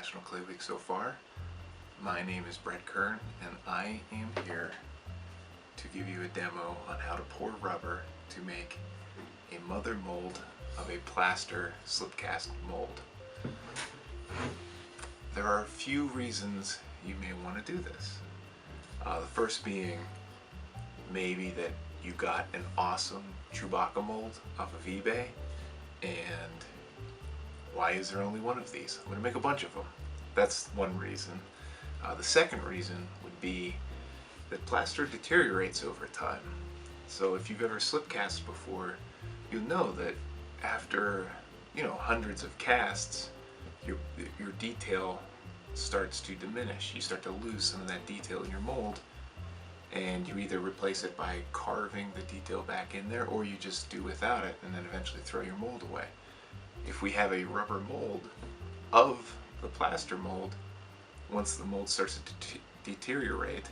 National Clay Week so far. My name is Brett Kern, and I am here to give you a demo on how to pour rubber to make a mother mold of a plaster slip cast mold. There are a few reasons you may want to do this. The first being maybe that you got an awesome Chewbacca mold off of eBay, and why is there only one of these? I'm going to make a bunch of them. That's one reason. The second reason would be that plaster deteriorates over time. So if you've ever slip cast before, you'll know that after hundreds of casts, your detail starts to diminish. You start to lose some of that detail in your mold, and you either replace it by carving the detail back in there, or you just do without it and then eventually throw your mold away. If we have a rubber mold of the plaster mold, once the mold starts to deteriorate,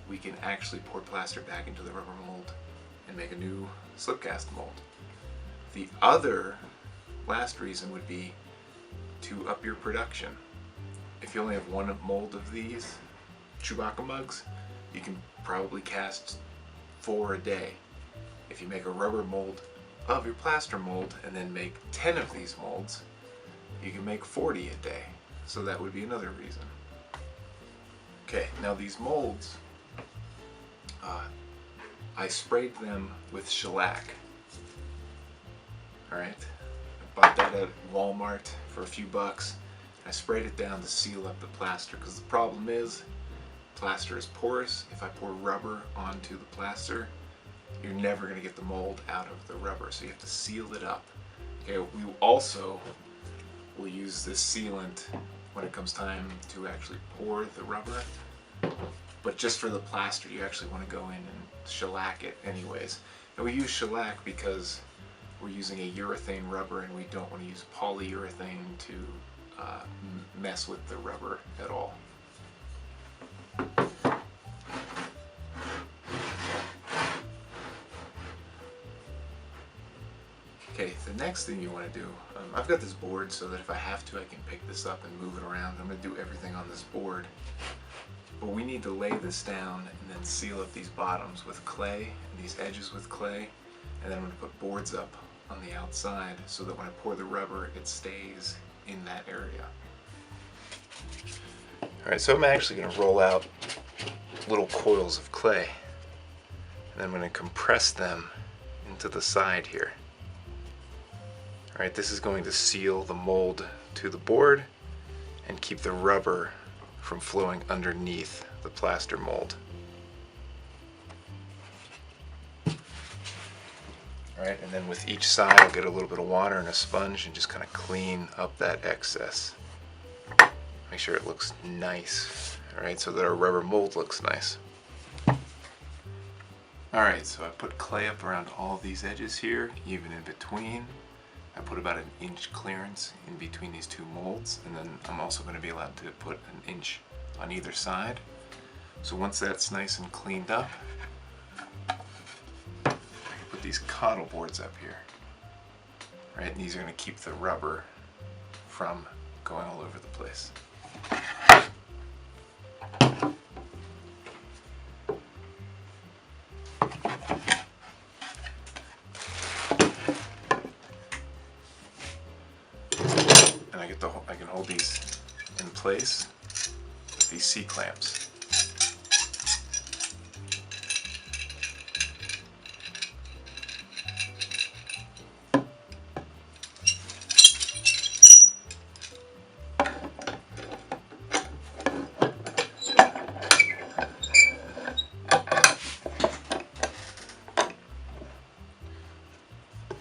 we can actually pour plaster back into the rubber mold and make a new slip cast mold. The other last reason would be to up your production. If you only have one mold of these Chewbacca mugs, you can probably cast 4 a day. If you make a rubber mold of your plaster mold and then make 10 of these molds, you can make 40 a day. So that would be another reason. Okay, now these molds, I sprayed them with shellac. Alright, I bought that at Walmart for a few bucks. I sprayed it down to seal up the plaster, because the problem is plaster is porous. If I pour rubber onto the plaster, you're never going to get the mold out of the rubber, so you have to seal it up. Okay, we also will use this sealant when it comes time to actually pour the rubber, but just for the plaster you actually want to go in and shellac it anyways. And we use shellac because we're using a urethane rubber, and we don't want to use polyurethane to mess with the rubber at all. Okay, the next thing you want to do, I've got this board so that if I have to I can pick this up and move it around. I'm going to do everything on this board. But we need to lay this down and then seal up these bottoms with clay and these edges with clay. And then I'm going to put boards up on the outside so that when I pour the rubber it stays in that area. Alright, so I'm actually going to roll out little coils of clay. And I'm going to compress them into the side here. Alright, this is going to seal the mold to the board and keep the rubber from flowing underneath the plaster mold. Alright, and then with each side I'll get a little bit of water and a sponge and just kind of clean up that excess. Make sure it looks nice, alright, so that our rubber mold looks nice. Alright, so I put clay up around all of these edges here, even in between. I put about 1 inch clearance in between these two molds, and then I'm also going to be allowed to put 1 inch on either side. So once that's nice and cleaned up, I can put these coddle boards up here. Right, and these are going to keep the rubber from going all over the place. I can hold these in place with these C-clamps.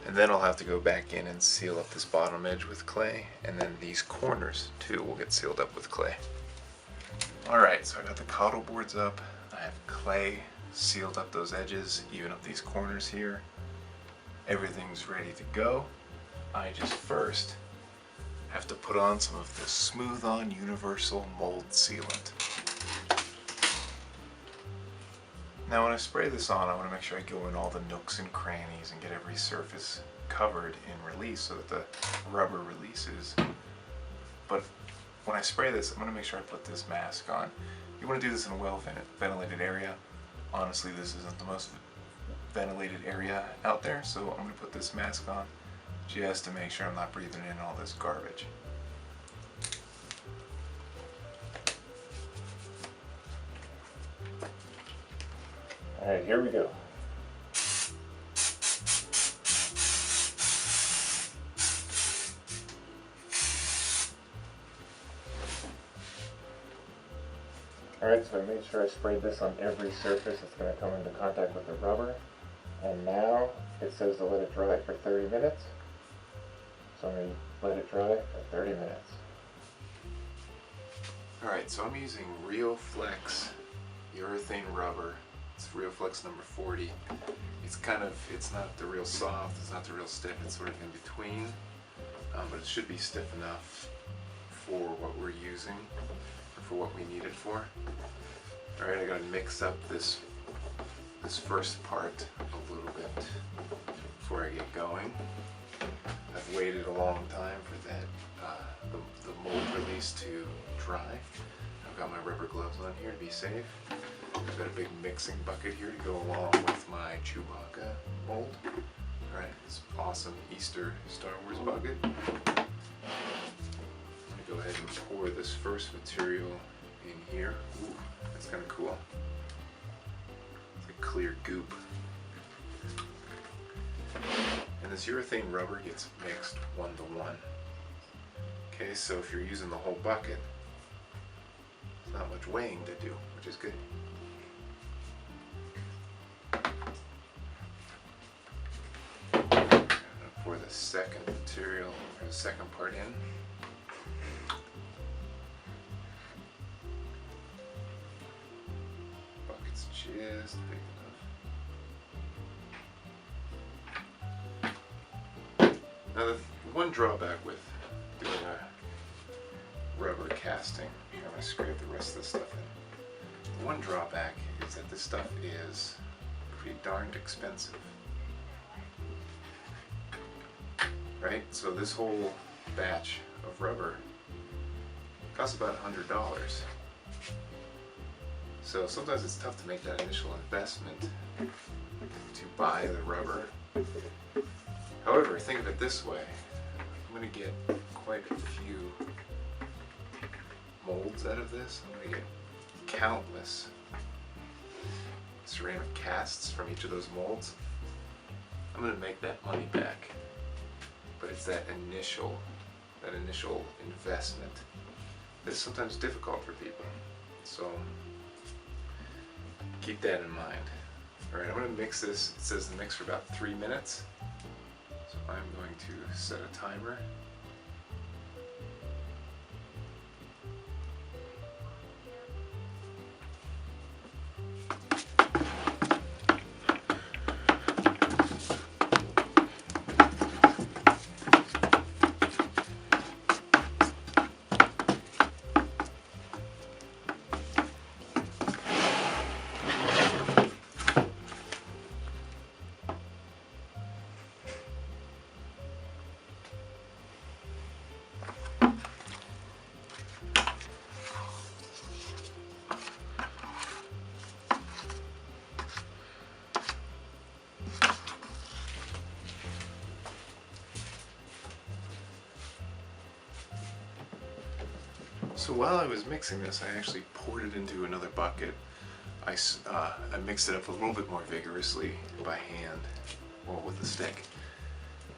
And then I'll have to go back in and seal up this bottom edge with clay, and then these corners too will get sealed up with clay. Alright, so I got the coddle boards up, I have clay sealed up those edges, even up these corners here. Everything's ready to go. I just first have to put on some of this Smooth On Universal Mold Sealant. Now when I spray this on, I want to make sure I go in all the nooks and crannies and get every surface covered in release so that the rubber releases. But when I spray this, I'm going to make sure I put this mask on. You want to do this in a well-ventilated area. Honestly, this isn't the most ventilated area out there, so I'm going to put this mask on just to make sure I'm not breathing in all this garbage. Alright, here we go. Alright, so I made sure I sprayed this on every surface that's going to come into contact with the rubber. And now it says to let it dry for 30 minutes. So I'm going to let it dry for 30 minutes. Alright, so I'm using RealFlex urethane rubber. It's RealFlex number 40. It's not the real soft, it's not the real stiff, it's sort of in between. But it should be stiff enough for what we're using, or for what we need it for. Alright, I gotta mix up this first part a little bit before I get going. I've waited a long time for that the mold release to dry. I've got my rubber gloves on here to be safe. I've got a big mixing bucket here to go along with my Chewbacca mold. Alright, this awesome Easter Star Wars bucket. I'm going to go ahead and pour this first material in here. Ooh, that's kind of cool. It's like clear goop. And this urethane rubber gets mixed 1-to-1. Okay, so if you're using the whole bucket, there's not much weighing to do, which is good. I'm going to pour the second material, or the second part in. Bucket's just big enough. Now the one drawback with doing a rubber casting, I'm going to scrape the rest of this stuff in. The one drawback is that this stuff is pretty darned expensive. Right? So this whole batch of rubber costs about $100. So sometimes it's tough to make that initial investment to buy the rubber. However, think of it this way. I'm going to get quite a few molds out of this. I'm going to get countless ceramic casts from each of those molds. I'm going to make that money back. But it's that initial investment that's sometimes difficult for people. So keep that in mind. Alright, I'm going to mix this. It says to mix for about 3 minutes. So I'm going to set a timer. So while I was mixing this, I actually poured it into another bucket. I mixed it up a little bit more vigorously by hand or with a stick,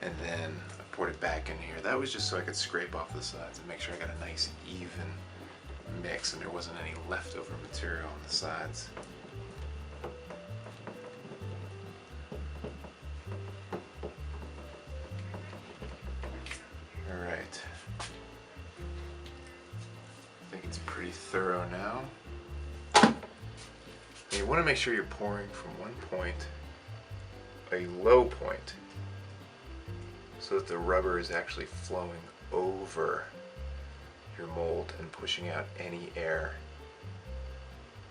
and then I poured it back in here. That was just so I could scrape off the sides and make sure I got a nice even mix and there wasn't any leftover material on the sides. Alright. I think it's pretty thorough now. And you want to make sure you're pouring from one point, a low point, so that the rubber is actually flowing over your mold and pushing out any air.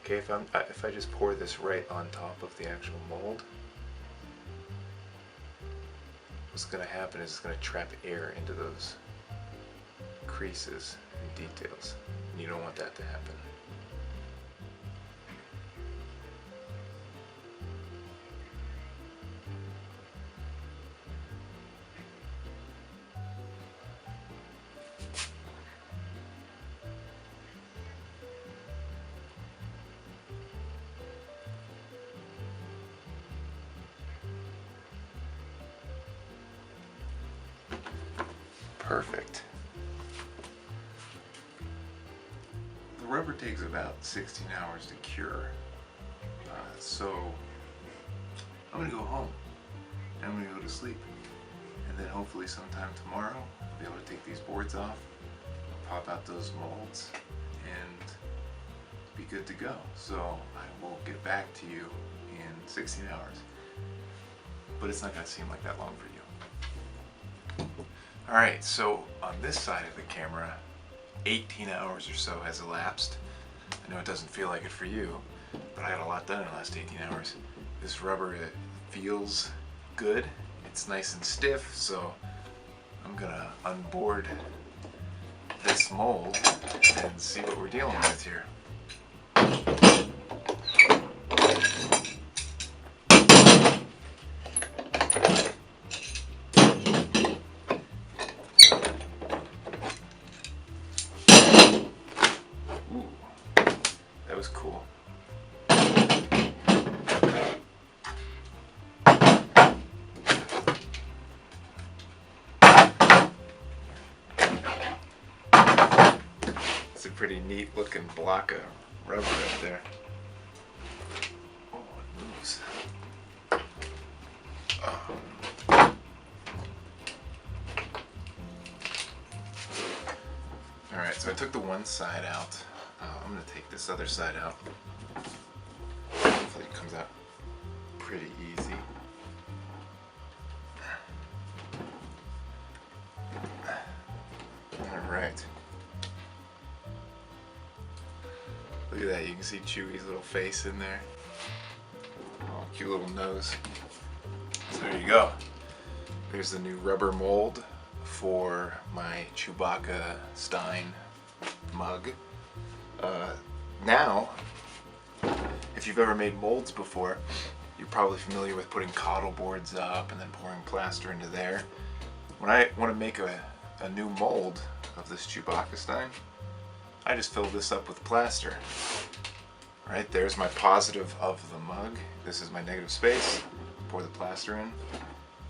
Okay, if I just pour this right on top of the actual mold, what's going to happen is it's going to trap air into those creases, and details. You don't want that to happen. Perfect. The rubber takes about 16 hours to cure. So I'm gonna go home. I'm gonna go to sleep. And then hopefully sometime tomorrow I'll be able to take these boards off, pop out those molds, and be good to go. So I will get back to you in 16 hours. But it's not gonna seem like that long for you. Alright, so on this side of the camera, 18 hours or so has elapsed. I know it doesn't feel like it for you, but I got a lot done in the last 18 hours. This rubber, it feels good. It's nice and stiff, so I'm gonna unboard this mold and see what we're dealing with here. That was cool. It's a pretty neat looking block of rubber up there. Oh, it moves. Oh. Alright, so I took the one side out. I'm going to take this other side out. Hopefully it comes out pretty easy. Alright. Look at that, you can see Chewy's little face in there. Oh, cute little nose. So there you go. There's the new rubber mold for my Chewbacca Stein mug. Now, if you've ever made molds before, you're probably familiar with putting coddle boards up and then pouring plaster into there. When I want to make a new mold of this Chewbacca Stein, I just fill this up with plaster. Right, there's my positive of the mug. This is my negative space. Pour the plaster in,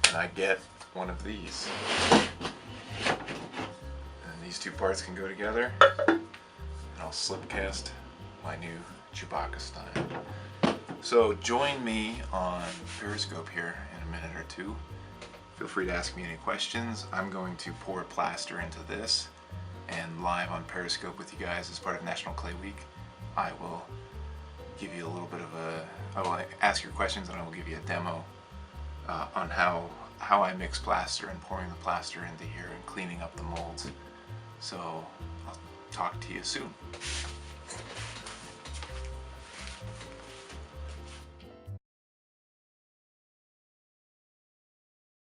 and I get one of these. And these two parts can go together, and I'll slip cast my new Chewbacca Stein. So join me on Periscope here in a minute or two. Feel free to ask me any questions. I'm going to pour plaster into this, and live on Periscope with you guys as part of National Clay Week, I will give you a little bit of I will ask your questions and I will give you a demo on how I mix plaster and pouring the plaster into here and cleaning up the molds. So I'll talk to you soon.